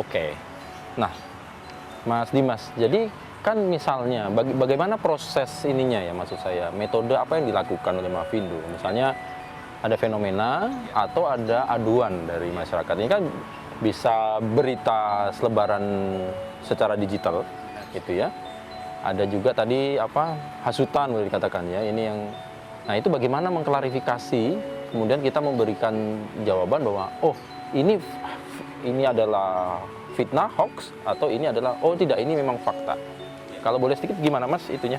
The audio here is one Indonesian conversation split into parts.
Oke. Nah, Mas Dimas, jadi kan misalnya bagaimana proses ininya ya, maksud saya metode apa yang dilakukan oleh Mavindo? Misalnya ada fenomena atau ada aduan dari masyarakat. Ini kan bisa berita selebaran secara digital, gitu ya. Ada juga tadi apa hasutan boleh dikatakan ya. Ini yang, nah itu bagaimana mengklarifikasi, kemudian kita memberikan jawaban bahwa oh ini adalah fitnah, hoax, atau ini adalah oh tidak, ini memang fakta. Kalau boleh sedikit gimana Mas itunya?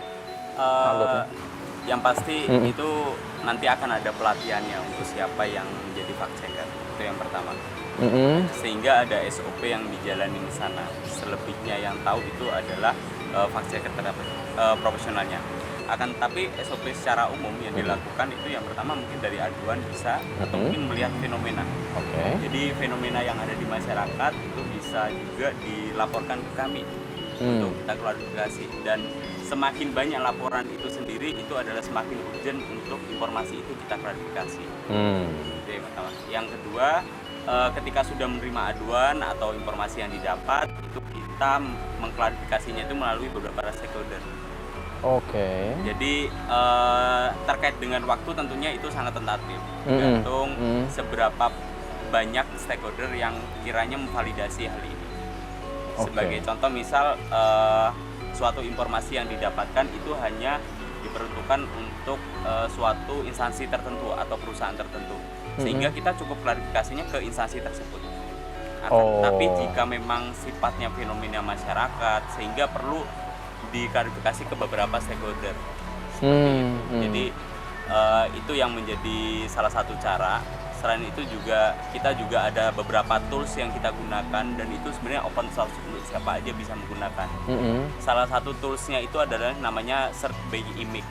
Yang pasti itu nanti akan ada pelatihannya untuk siapa yang menjadi fact checker. Itu yang pertama. Sehingga ada SOP yang dijalani di sana. Selebihnya yang tahu itu adalah fact checker terhadap profesionalnya. Akan tapi SOP secara umum yang dilakukan itu yang pertama mungkin dari aduan bisa atau mungkin melihat fenomena. Jadi fenomena yang ada di masyarakat itu bisa juga dilaporkan ke kami untuk kita klarifikasi, dan semakin banyak laporan itu sendiri itu adalah semakin urgent untuk informasi itu kita klarifikasi. Itu yang pertama. Yang kedua, ketika sudah menerima aduan atau informasi yang didapat, itu kita mengklarifikasinya itu melalui beberapa stakeholder. Jadi terkait dengan waktu tentunya itu sangat tentatif, tergantung seberapa banyak stakeholder yang kiranya memvalidasi hal ini. Sebagai contoh misal suatu informasi yang didapatkan itu hanya diperuntukkan untuk suatu instansi tertentu atau perusahaan tertentu, sehingga kita cukup klarifikasinya ke instansi tersebut. Tapi jika memang sifatnya fenomena masyarakat sehingga perlu diklarifikasi ke beberapa stakeholder. Jadi itu yang menjadi salah satu cara. Selain itu juga kita juga ada beberapa tools yang kita gunakan, dan itu sebenarnya open source untuk siapa aja bisa menggunakan. Salah satu toolsnya itu adalah namanya Search by Image.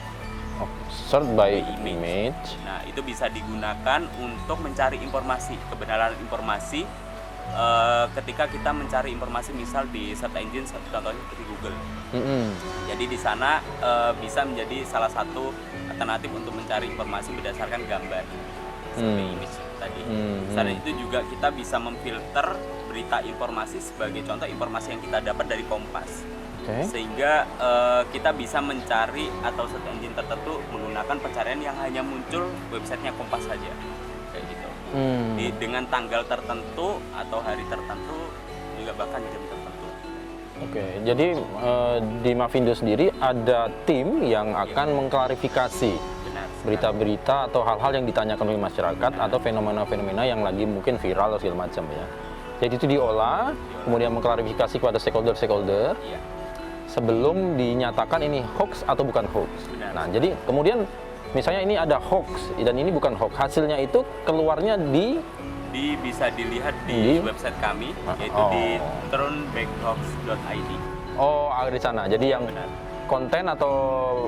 Search by image. Nah itu bisa digunakan untuk mencari informasi, kebenaran informasi. Ketika kita mencari informasi misal di search engine, contohnya seperti Google. Jadi di sana bisa menjadi salah satu alternatif untuk mencari informasi berdasarkan gambar. Seperti image tadi. Selain itu juga kita bisa memfilter berita informasi, sebagai contoh informasi yang kita dapat dari Kompas. Sehingga kita bisa mencari atau search engine tertentu menggunakan pencarian yang hanya muncul websitenya Kompas saja, kayak gitu. Dengan tanggal tertentu atau hari tertentu, juga bahkan jam tertentu. Jadi di Mavindo sendiri ada tim yang akan mengklarifikasi berita-berita atau hal-hal yang ditanyakan oleh masyarakat atau fenomena-fenomena yang lagi mungkin viral atau segala macam ya. Jadi itu diolah, kemudian mengklarifikasi kepada stakeholder sebelum dinyatakan ini hoax atau bukan hoax. Nah, jadi kemudian misalnya ini ada hoax dan ini bukan hoax, hasilnya itu keluarnya bisa dilihat di website kami, yaitu di turnbackhoax.id. Ada di sana. Jadi yang konten atau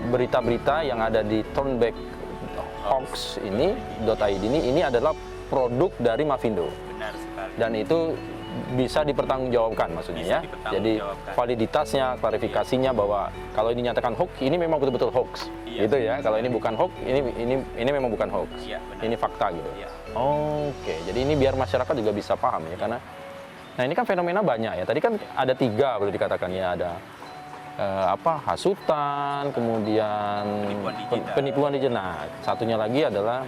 berita-berita yang ada di turnbackhoax ini adalah produk dari Mavindo. Benar sekali. Dan itu bisa dipertanggungjawabkan maksudnya ya. Jadi validitasnya, klarifikasinya bahwa kalau ini nyatakan hoax, ini memang betul-betul hoax. Gitu ya. Kalau ini bukan hoax, ini memang bukan hoax. Ini fakta gitu. Jadi ini biar masyarakat juga bisa paham ya, karena nah ini kan fenomena banyak ya. Tadi kan ada 3 boleh dikatakan ya, ada hasutan, kemudian penipuan digital. Nah, satunya lagi adalah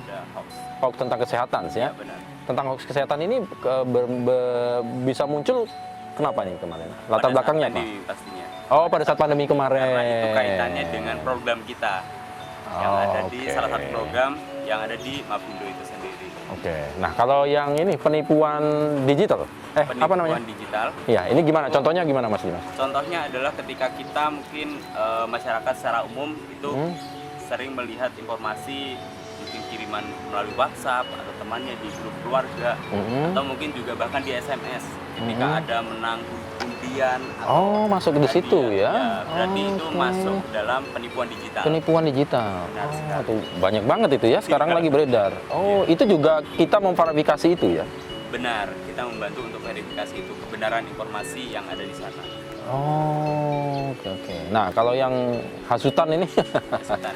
hoax tentang kesehatan ya. Tentang hoax kesehatan ini bisa muncul kenapa nih kemarin? Latar belakangnya apa? Pastinya. Pada saat pandemi kemarin. Karena itu kaitannya dengan program kita yang ada di salah satu program yang ada di Mavindo itu sendiri. Nah kalau yang ini penipuan digital, apa namanya? Penipuan digital. Iya, ini gimana? Contohnya gimana Mas Dimas? Contohnya adalah ketika kita mungkin masyarakat secara umum itu sering melihat informasi mungkin kiriman melalui WhatsApp atau temannya di grup keluarga, atau mungkin juga bahkan di SMS ketika ada menang undian. Masuk di situ ya? Berarti itu masuk dalam penipuan digital. Penipuan digital. Tuh, banyak banget itu ya, sekarang lagi beredar. Itu juga kita memverifikasi itu ya? Benar, kita membantu untuk verifikasi itu, kebenaran informasi yang ada di sana. Nah, kalau yang hasutan ini? Hasutan.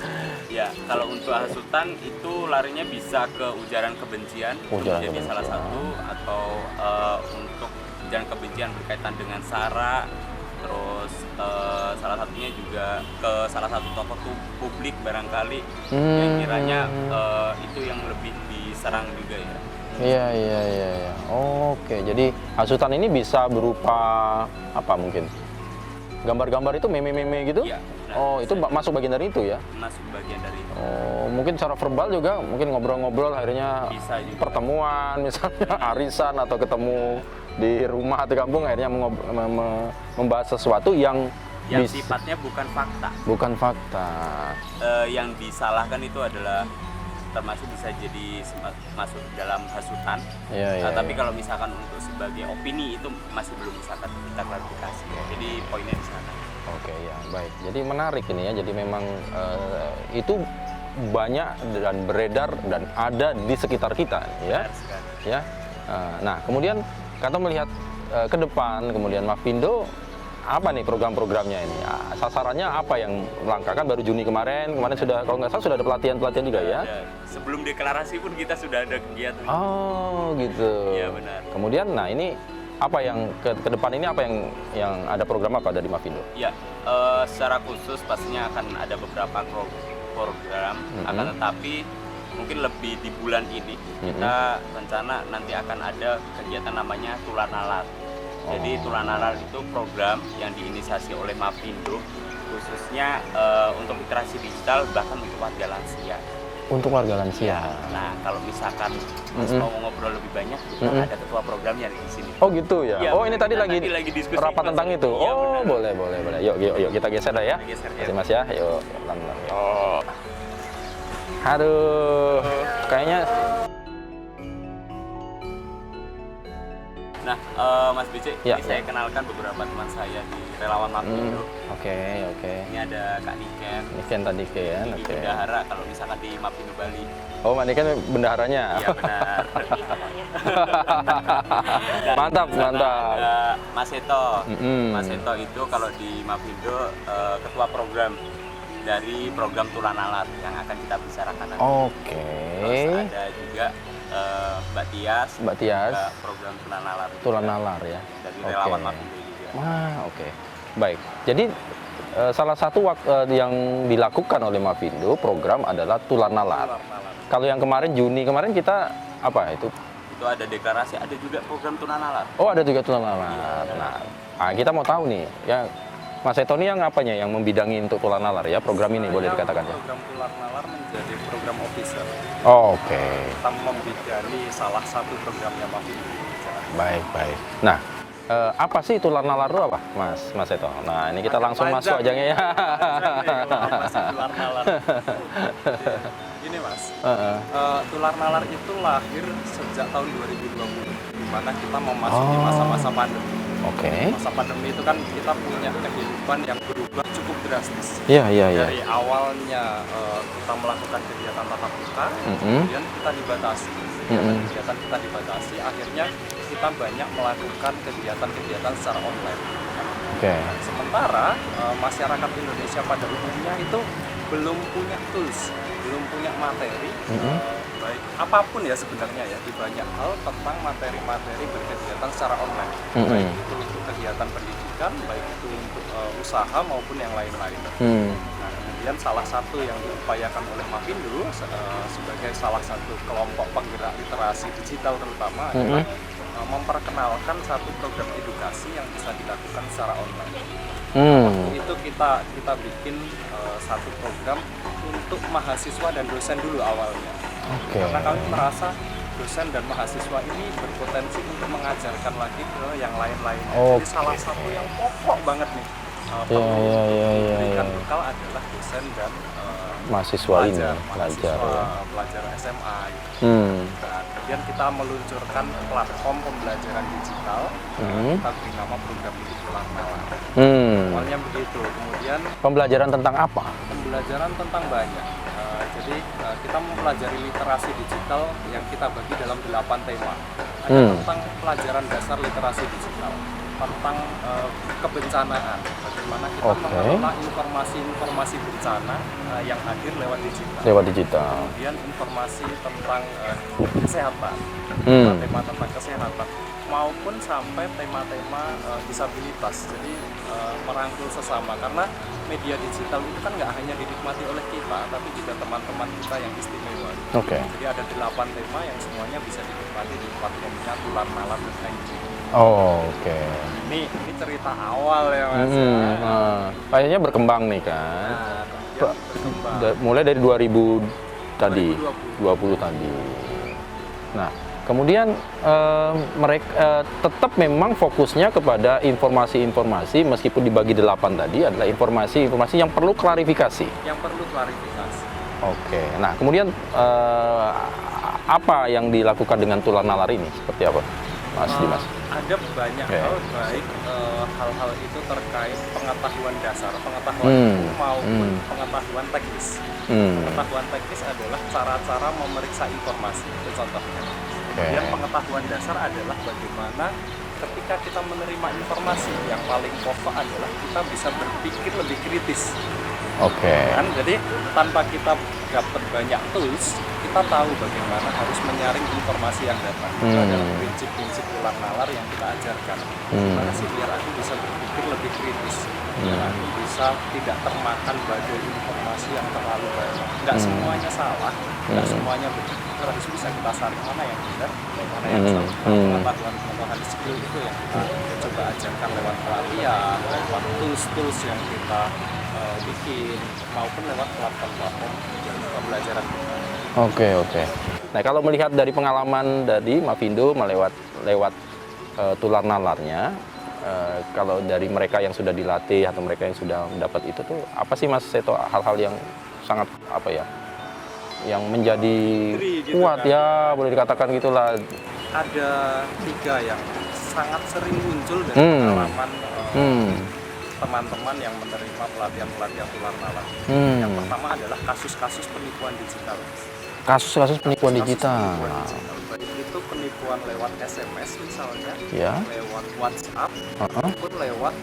Ya, kalau untuk hasutan itu larinya bisa ke ujaran kebencian, jadi salah satu, atau untuk ujaran kebencian berkaitan dengan SARA, terus salah satunya juga ke salah satu tokoh publik barangkali yang kiranya itu yang lebih diserang juga ya. Iya. Oke, jadi hasutan ini bisa berupa apa mungkin? Gambar-gambar itu meme-meme gitu? Iya. Oh, itu masuk bagian dari itu ya? Masuk bagian dari itu. Oh, mungkin secara verbal juga, mungkin ngobrol-ngobrol akhirnya Bisa juga. pertemuan, misalnya arisan atau ketemu di rumah atau kampung akhirnya membahas sesuatu yang Sifatnya bukan fakta. bukan fakta. Yang disalahkan itu adalah termasuk bisa jadi masuk dalam hasutan. Iya. Tapi kalau misalkan untuk sebagai opini itu masih belum bisa kita klarifikasi. Jadi poinnya di sana. Oke, ya baik. Jadi menarik ini ya. Jadi memang itu banyak dan beredar dan ada di sekitar kita, ya. Benar sekali. Ya. Nah, kemudian Kanto melihat ke depan, kemudian Mafindo apa nih program-programnya ini? Sasarannya apa yang melangkah? Kan baru Juni kemarin sudah, kalau nggak salah sudah ada pelatihan juga ya? Sebelum deklarasi pun kita sudah ada kegiatan. Oh, gitu. Iya benar. Kemudian, nah ini apa yang ke depan ini apa yang ada program apa dari Mafindo? Ya, secara khusus pastinya akan ada beberapa program, akan tetapi mungkin lebih di bulan ini kita rencana nanti akan ada kegiatan namanya Tular Nalar. Jadi Tular Nalar itu program yang diinisiasi oleh Mafindo khususnya untuk literasi digital bahkan untuk warga lansia. Untuk warga lansia. Nah, kalau misalkan Mas mau ngobrol lebih banyak, ada ketua programnya di sini. Oh gitu ya. Ya, Oh ini tadi lagi diskusi rapat tentang itu. Iya, Oh benar. boleh. Yuk kita geser dah ya. Kita geser, ya. Kasih Mas ya. Yuk pelan-pelan. Oh. Aduh. Kayaknya. Nah, Mas BC, Ya, ini saya kenalkan beberapa teman saya di Relawan Mafindo. Oke. Ini ada Kak Niken. Niken tadi kan. Ini Oke. bendahara kalau misalkan di Mafindo Bali. Oh, Niken bendaharanya. Iya benar. Mantap. Ada Mas Seto. Mm-mm. Mas Seto itu kalau di Mafindo ketua program dari program Tular Nalar yang akan kita bicarakan nanti. Oke. Terus ada juga Mbak Tias. juga program Tular Nalar ya. dari Oke. Relawan Mafindo juga. Wah, oke. Baik. Jadi salah satu yang dilakukan oleh Mafindo program adalah Tular Nalar. Kalau yang kemarin Juni kemarin kita apa itu? Itu ada deklarasi, ada juga program Tular Nalar. Oh, ada juga Tular Nalar. Nah, kita mau tahu nih, ya Mas Seto ini yang apanya yang membidangi untuk Tular Nalar ya program ini boleh dikatakan ya? Program Tular Nalar menjadi program official. Oh, oke. Kita membidani salah satu programnya Mafindo. Baik. Nah, apa sih Tular Nalar itu apa, Mas Seto? Nah, ini kita langsung masuk aja ya. Apa sih Tular Nalar? Gini Mas, Tular Nalar itu lahir sejak tahun 2020, di mana kita memasuki masa-masa pandemi. Oke. Masa pandemi itu kan kita punya kehidupan yang berubah cukup drastis. Iya. Dari awalnya kita melakukan kegiatan tatap muka, kemudian kita dibatasi. Kegiatan kita dibatasi, akhirnya kita banyak melakukan kegiatan-kegiatan secara online. Oke. Sementara masyarakat Indonesia pada umumnya itu belum punya tools, belum punya materi, baik apapun ya sebenarnya ya, di banyak hal tentang materi-materi berkegiatan secara online, baik itu untuk kegiatan pendidikan, baik itu untuk usaha maupun yang lain-lain. Nah, kemudian salah satu yang diupayakan oleh Mafindo sebagai salah satu kelompok penggerak literasi digital terutama adalah memperkenalkan satu program edukasi yang bisa dilakukan secara online. Waktu itu kita bikin satu program untuk mahasiswa dan dosen dulu awalnya. Karena kami merasa dosen dan mahasiswa ini berpotensi untuk mengajarkan lagi ke yang lain-lainnya. Jadi salah satu yang pokok banget nih diberikan bekal adalah dosen dan mahasiswa pelajar SMA gitu. Nah, kemudian kita meluncurkan platform pembelajaran digital, kita beri nama program ini Tular Nalar. Awalnya begitu, kemudian pembelajaran tentang apa? Pembelajaran tentang banyak. Jadi kita mempelajari literasi digital yang kita bagi dalam 8 tema. Ada tentang pelajaran dasar literasi digital, tentang kebencanaan, bagaimana kita mengelola informasi bencana yang hadir lewat digital. Kemudian informasi tentang kesehatan, tema tentang kesehatan. maupun sampai tema-tema disabilitas. Jadi merangkul sesama, karena media digital itu kan nggak hanya dinikmati oleh kita, tapi juga teman-teman kita yang istimewa. Oke. Jadi ada 8 tema yang semuanya bisa dinikmati di platformnya tularnalar.id. Oh, oke. Ini cerita awal ya Mas. Kayaknya berkembang nih kan. Nah, kemudian berkembang. Mulai dari 2000 tadi, 2020 tadi. Nah, kemudian mereka tetap memang fokusnya kepada informasi-informasi, meskipun dibagi 8 tadi adalah informasi-informasi yang perlu klarifikasi. Yang perlu klarifikasi. Oke. Nah, kemudian apa yang dilakukan dengan tular nalar ini? Seperti apa, Mas Dimas? Ada banyak Oke. hal, baik hal-hal itu terkait pengetahuan dasar, pengetahuan umum maupun pengetahuan teknis. Pengetahuan teknis adalah cara-cara memeriksa informasi, itu contohnya. Kemudian pengetahuan dasar adalah bagaimana ketika kita menerima informasi, yang paling pokok adalah kita bisa berpikir lebih kritis. Oke. Kan? Jadi tanpa kita dapat banyak tools, kita tahu bagaimana harus menyaring informasi yang datang. Itu adalah prinsip-prinsip tular nalar yang kita ajarkan. Gimana sih biar aku bisa berpikir lebih kritis, biar aku bisa tidak termakan badai informasi yang terlalu banyak. Nggak semuanya salah, nggak semuanya benar. Harus bisa kita saring mana yang benar, mana yang salah. Pengetahuan skill itu yang kita coba ajarkan lewat pelatihan, lewat tools-tools yang kita bikin, maupun lewat platform pembelajaran. Oke. Nah, kalau melihat dari pengalaman dari Mavindo lewat tular nalarnya, kalau dari mereka yang sudah dilatih atau mereka yang sudah mendapat itu tuh apa sih Mas Seto, hal-hal yang sangat apa ya, yang menjadi Gitu kuat kan? ya, boleh dikatakan gitulah. Ada 3 yang sangat sering muncul dari pengalaman teman-teman yang menerima pelatihan-pelatihan tular nalar. Yang pertama adalah kasus-kasus penipuan digital. Kasus-kasus penipuan Kasus digital. penipuan digital. Baik itu penipuan lewat SMS misalnya, Ya. lewat WhatsApp, maupun lewat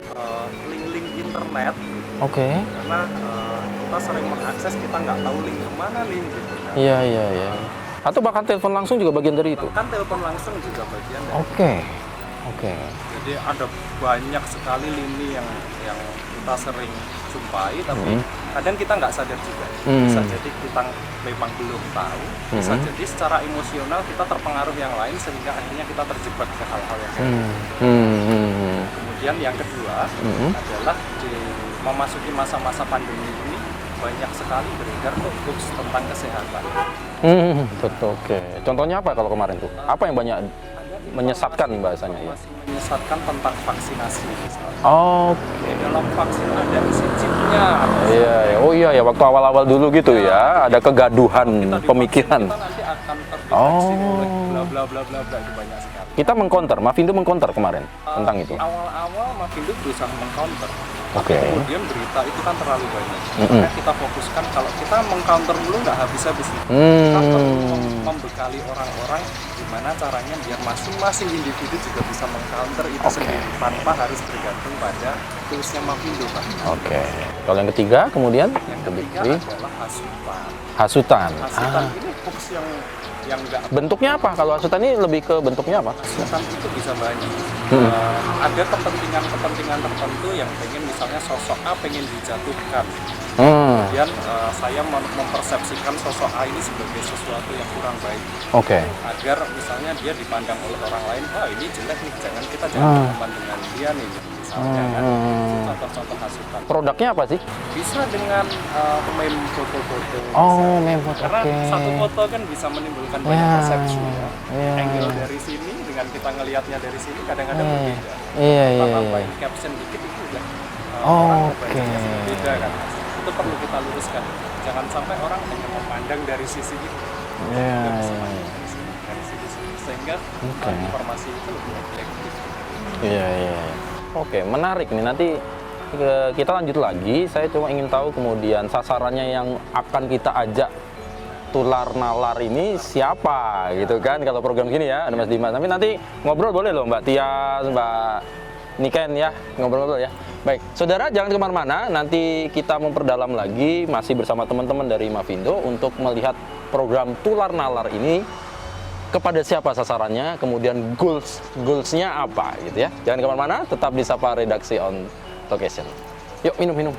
link-link internet. Oke. Karena kita sering mengakses, kita nggak tahu link kemana link gitu. Kan. Iya. Atau bahkan telepon langsung juga bagian dari itu. Kan telepon langsung juga bagian dari. Oke. Jadi ada banyak sekali lini yang kita sering jumpai, tapi kadang kita nggak sadar juga. Bisa jadi kita memang belum tahu, bisa jadi secara emosional kita terpengaruh yang lain sehingga akhirnya kita terjebak ke hal-hal yang kayak gitu. Kemudian yang kedua adalah memasuki masa-masa pandemi ini banyak sekali beredar tuh hoax tentang kesehatan. Betul. Oke. Contohnya apa kalau kemarin tuh? Apa yang banyak menyesatkan bahasanya ya? Masih menyesatkan tentang vaksinasi misalnya. Oke. Dalam vaksin ada isi chipnya. Iya. Oh iya ya, waktu awal-awal dulu gitu ya, ada kegaduhan Kita pemikiran. Kita nanti akan terinfeksi oleh bla bla bla bla bla, itu banyak sekali. Kita mengcounter, Mavindo mengcounter kemarin tentang itu. Awal-awal Mavindo berusaha mengcounter. Oke. Kemudian berita itu kan terlalu banyak. Makanya kita fokuskan, kalau kita mengcounter dulu nggak habis-habis. Kita perlu membekali orang-orang gimana caranya biar masing-masing individu juga bisa mengcounter itu sendiri tanpa harus bergantung pada toolsnya Mavindo, Pak. Oke. Kalau yang ketiga kemudian Yang ketiga adalah hasutan. hasutan. Hasutan ini hoax yang nggak. Bentuknya apa? Kalau hasutan ini lebih ke bentuknya apa? Hasutan itu bisa banyak. Ada kepentingan tertentu yang pengen, misalnya sosok A pengen dijatuhkan. Kemudian saya mempersepsikan sosok A ini sebagai sesuatu yang kurang baik. Oke. Agar misalnya dia dipandang oleh orang lain, wah ini jelek nih, kita jangan berteman dengan dia nih. Misalnya kan, itu contoh-contoh hasutan. Produknya apa sih? Bisa dengan meme foto-foto. Oh, meme foto. Karena Oke. satu foto kan bisa menimbulkan banyak Ya, persepsi ya. ya. Angle dari sini dengan kita ngelihatnya dari sini kadang-kadang berbeda. Iya. Kita tambahin caption dikit itu udah Oke. orang kebanyakan berbeda kan. Itu perlu kita luruskan. Jangan sampai orang hanya memandang dari sisi itu. Iya. Nggak bisa pandang dari sisi sehingga informasi itu lebih objektif. Iya. Oke, menarik nih. Nanti kita lanjut lagi. Saya cuma ingin tahu kemudian sasarannya yang akan kita ajak tular nalar ini siapa gitu kan, kalau program gini ya, ada Mas Dimas. Tapi nanti ngobrol boleh loh Mbak Tia, Mbak Niken ya, ngobrol-ngobrol ya. Baik, saudara jangan kemana-mana, nanti kita memperdalam lagi masih bersama teman-teman dari Mavindo untuk melihat program tular nalar ini kepada siapa sasarannya, kemudian goalsnya apa gitu ya. Jangan kemana-mana, tetap di Sapa Redaksi on Location. Yuk minum.